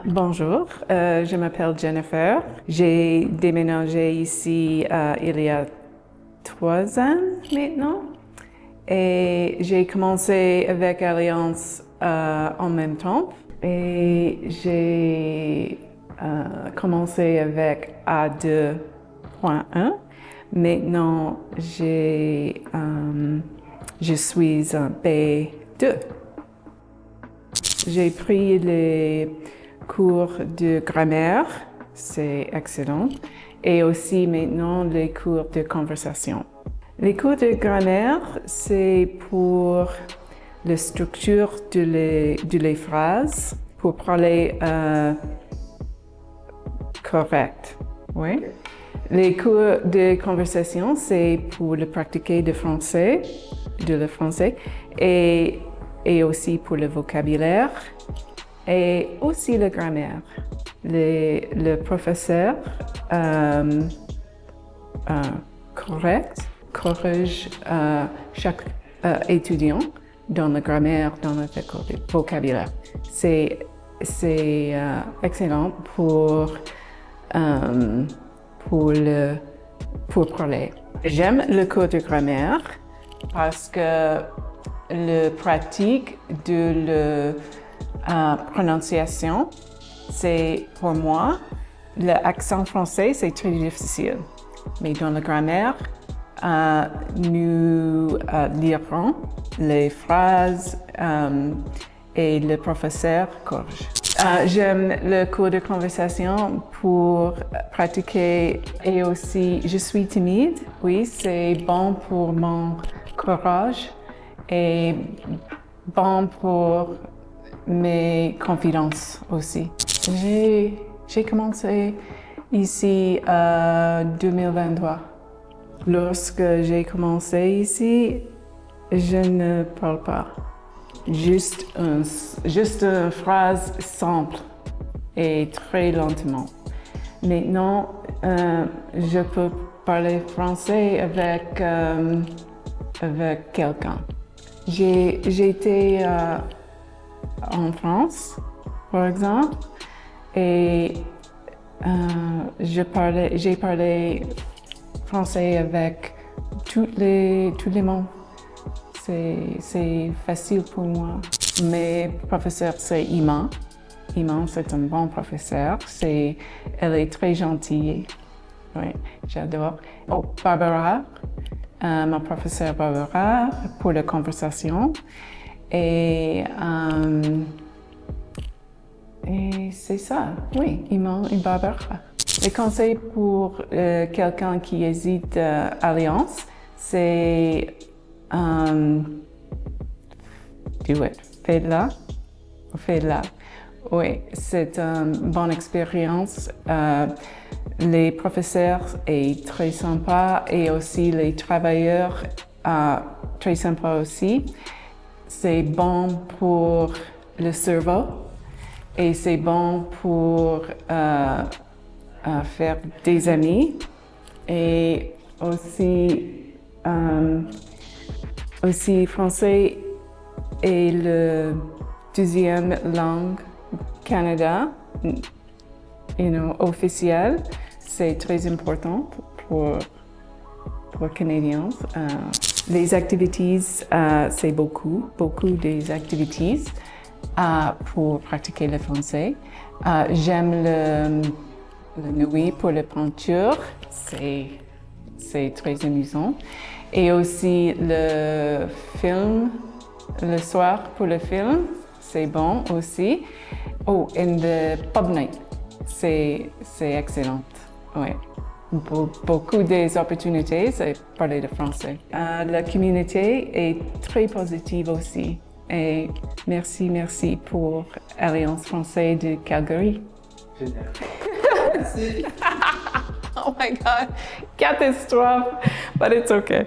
Bonjour, je m'appelle Jennifer. J'ai déménagé ici il y a 3 ans maintenant et j'ai commencé avec Alliance en même temps et j'ai commencé avec A2.1. Maintenant, je suis un B2. J'ai pris les cours de grammaire, c'est excellent, et aussi maintenant les cours de conversation. Les cours de grammaire, c'est pour la structure de les phrases, pour parler correct. Oui. Les cours de conversation, c'est pour le pratiquer le français et aussi pour le vocabulaire et aussi la grammaire. Le professeur corrige chaque étudiant dans la grammaire, dans le vocabulaire. C'est excellent pour parler. J'aime le cours de grammaire parce que la pratique de la prononciation, c'est pour moi, l'accent français, c'est très difficile. Mais dans la grammaire, nous lirons les phrases et le professeur corrige. J'aime le cours de conversation pour pratiquer et aussi je suis timide. Oui, c'est bon pour mon courage et bon pour mes confidences aussi. J'ai commencé ici en 2023. Lorsque j'ai commencé ici, je ne parle pas. Juste une phrase simple et très lentement. Maintenant, je peux parler français avec quelqu'un. J'ai été en France, par exemple, et j'ai parlé français avec tous les mots. C'est facile pour moi. Mes professeurs, c'est Iman. Iman, c'est un bon professeur. Elle est très gentille. Oui, j'adore. Oh, Barbara, ma professeure Barbara, pour la conversation. Et c'est ça, oui, Iman et Barbara. Les conseils pour quelqu'un qui hésite à Alliance, c'est do it. Fais-la. Oui, c'est une bonne expérience. Les professeurs sont très sympas et aussi les travailleurs très sympas aussi. C'est bon pour le cerveau et c'est bon pour faire des amis et aussi français est la deuxième langue Canada, officielle. C'est très important pour Canadiens. Les activités, c'est beaucoup des activités pour pratiquer le français. J'aime le nuit pour la peinture, c'est très amusant. Et aussi le film, le soir pour le film, c'est bon aussi. Oh, et le pub night, c'est excellent. Oui. Beaucoup des opportunités, c'est parler de français. La communauté est très positive aussi. Et merci pour Alliance française de Calgary. Génial. Merci. Oh my God, catastrophe, but it's okay.